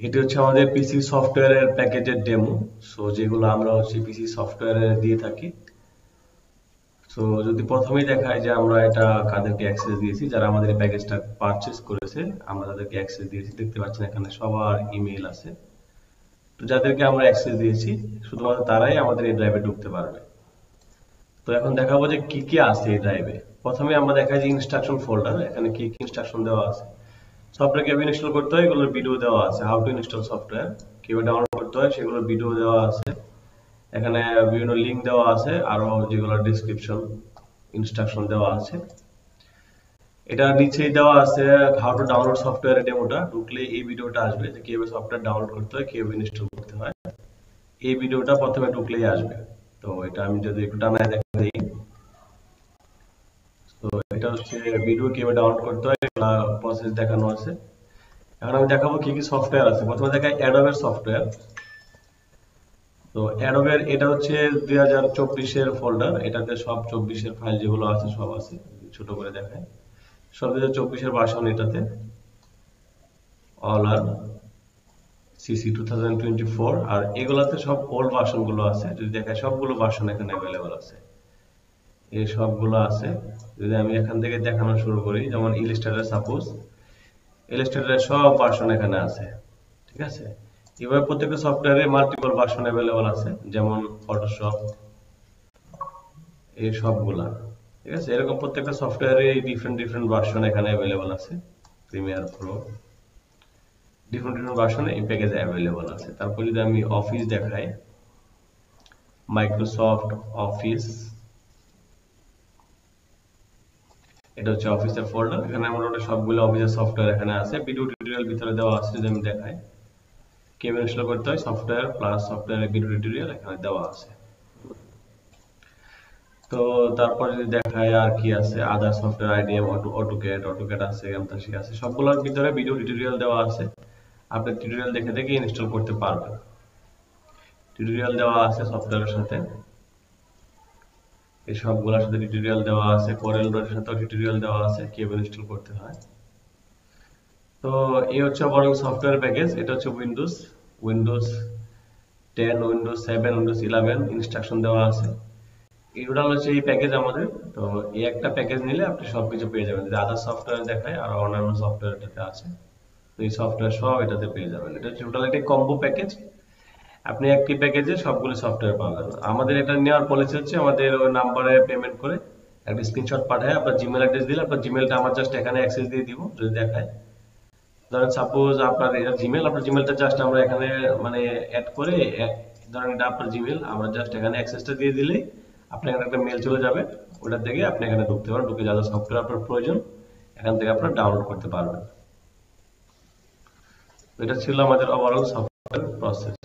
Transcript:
এটি হচ্ছে আমাদের পিসি সফটওয়্যারের প্যাকেজের ডেমো। সো যেগুলো আমরা হচ্ছে পিসি সফটওয়্যারে দিয়ে থাকি। সো যদি প্রথমেই দেখায় যে আমরা এটা কাদেরকে অ্যাক্সেস দিয়েছি, যারা আমাদের এই প্যাকেজটা পারচেজ করেছে আমরা তাদেরকে অ্যাক্সেস দিয়েছি। দেখতে পাচ্ছেন এখানে সবার ইমেইল আছে। তো যাদেরকে আমরা অ্যাক্সেস দিয়েছি শুধুমাত্র তারাই আমাদের এই ড্রাইভে ঢুকতে পারবে। তো এখন দেখাবো যে কি কি আছে এই ড্রাইভে। প্রথমে আমরা দেখাই যে ইনস্ট্রাকশন ফোল্ডার, এখানে কি কি ইনস্ট্রাকশন দেওয়া আছে। সফটওয়্যার কিভাবে ইনস্টল করতে হয় এগুলোর ভিডিও দেওয়া আছে। হাউ টু ইনস্টল সফটওয়্যার, কিভাবে ডাউনলোড করতে হয় সেগুলোর ভিডিও দেওয়া আছে। এখানে বিভিন্ন লিঙ্ক দেওয়া আছে, আরো যেগুলো ডেসক্রিপশন ইনস্ট্রাকশন দেওয়া আছে। এটা নিচেই দেওয়া আছে হাউ টু ডাউনলোড সফটওয়্যার ডেমোটা। ঢুকলে এই ভিডিওটা আসবে যে কিভাবে সফটওয়্যার ডাউনলোড করতে হয়, কিভাবে ইনস্টল করতে হয়। এই ভিডিওটা প্রথমে ঢুকলেই আসবে। তো এটা আমি যদি একটু টানায় দেখা দিই, তো এটা হচ্ছে ভিডিও কিভাবে ডাউনলোড করতে হয় এগুলা প্রসেস দেখানো আছে। এখন আমি দেখাবো কি কি সফটওয়্যার আছে। প্রথমে দেখাই অ্যাডোবের সফটওয়্যার। তো অ্যাডোবের এটা হচ্ছে 2024 এর ফোল্ডার, এটাতে সব 24 এর ফাইল যেগুলো আছে সব আছে। ছোট করে দেখায় সব 2024 এর ভার্সন এটাতে, অল আর সিসি 2024। আর এগুলাতে সব ওল্ড ভার্সন গুলো আছে। যদি দেখায় সবগুলো ভার্সন এখানে অ্যাভেলেবল আছে, এই সবগুলো আছে। যদি আমি এখান থেকে দেখানো শুরু করি, যেমন ইলাস্ট্রেটর, সাপোজ ইলাস্ট্রেটরের সব ভার্সন এখানে আছে, ঠিক আছে। এভাবে প্রত্যেকটা সফটওয়্যারে মাল্টিপল ভার্সন অ্যাভেলেবল আছে, যেমন ফটোশপ, এই সবগুলা, ঠিক আছে। এরকম প্রত্যেকটা সফটওয়্যারে ডিফারেন্ট ডিফারেন্ট ভার্সন এখানে অ্যাভেলেবল আছে। প্রিমিয়ার প্রো ডিফারেন্ট ডিফারেন্ট ভার্সনে এই প্যাকেজে অ্যাভেলেবল আছে। তারপর যদি আমি অফিস দেখাই, মাইক্রোসফট অফিস, এটা হচ্ছে অফিসের ফোল্ডার। এখানে মোটামুটি সবগুলো অফিসের সফটওয়্যার এখানে আছে। ভিডিও টিউটোরিয়াল ভিতরে দেওয়া আছে। যদি আমি দেখাই কিভাবে ইনস্টল করতে হয় সফটওয়্যার প্লাস সফটওয়্যারের ভিডিও টিউটোরিয়াল এখানে দেওয়া আছে। তো তারপর যদি দেখায় আর কি আছে, আদার সফটওয়্যার, আইডিএম, অটোক্যাড আছে, এমতাসি আছে। সবগুলোর ভিতরে ভিডিও টিউটোরিয়াল দেওয়া আছে। আপনি টিউটোরিয়াল দেখে দেখে ইনস্টল করতে পারবেন। টিউটোরিয়াল দেওয়া আছে সফটওয়্যারের সাথে, এই সবগুলোর সাথে টিউটোরিয়াল দেওয়া আছে। কোরেল ডটের সাথেও টিউটোরিয়াল দেওয়া আছে কিভাবে ইনস্টল করতে হয়। তো এই হচ্ছে ওভারঅল সফটওয়্যার প্যাকেজ। এটা হচ্ছে উইন্ডোজ 10, উইন্ডোজ 7, উইন্ডোজ 11 ইনস্ট্রাকশন দেওয়া আছে। এগুলো হচ্ছে এই প্যাকেজ আমাদের। তো এই একটা প্যাকেজ নিলে আপনি সবকিছু পেয়ে যাবেন। যদি আদার সফটওয়্যার দেখায় আর অন্যান্য সফটওয়্যার এটাতে আছে, তো এই সফটওয়্যার সব এটাতে পেয়ে যাবেন। এটা হচ্ছে টোটাল একটা কম্বো প্যাকেজ। আপনি একটি প্যাকেজে সবগুলো সফটওয়্যার পাবেন। আমাদের এটা নেওয়ার পলিসি হচ্ছে আমাদের ওই নাম্বারে পেমেন্ট করে একটা স্ক্রিনশট পাঠায় আপনার জিমেল অ্যাড্রেস দিলে, আপনার জিমেলটা আমার জাস্ট এখানে অ্যাক্সেস দিয়ে দিব। যদি দেখায়, ধরেন সাপোজ আপনার এটা জিমেল, আপনার জিমেলটা জাস্ট আমরা এখানে মানে অ্যাড করে, ধরেন এটা আপনার জিমেল, আমরা জাস্ট এখানে অ্যাক্সেসটা দিয়ে দিলেই আপনার এখানে একটা মেল চলে যাবে। ওটা থেকে আপনি এখানে ঢুকতে পারেন, ঢুকে যা যা সফটওয়্যার আপনার প্রয়োজন এখান থেকে আপনারা ডাউনলোড করতে পারবেন। এটা ছিল আমাদের ওভারঅল সফটওয়্যার প্রসেস।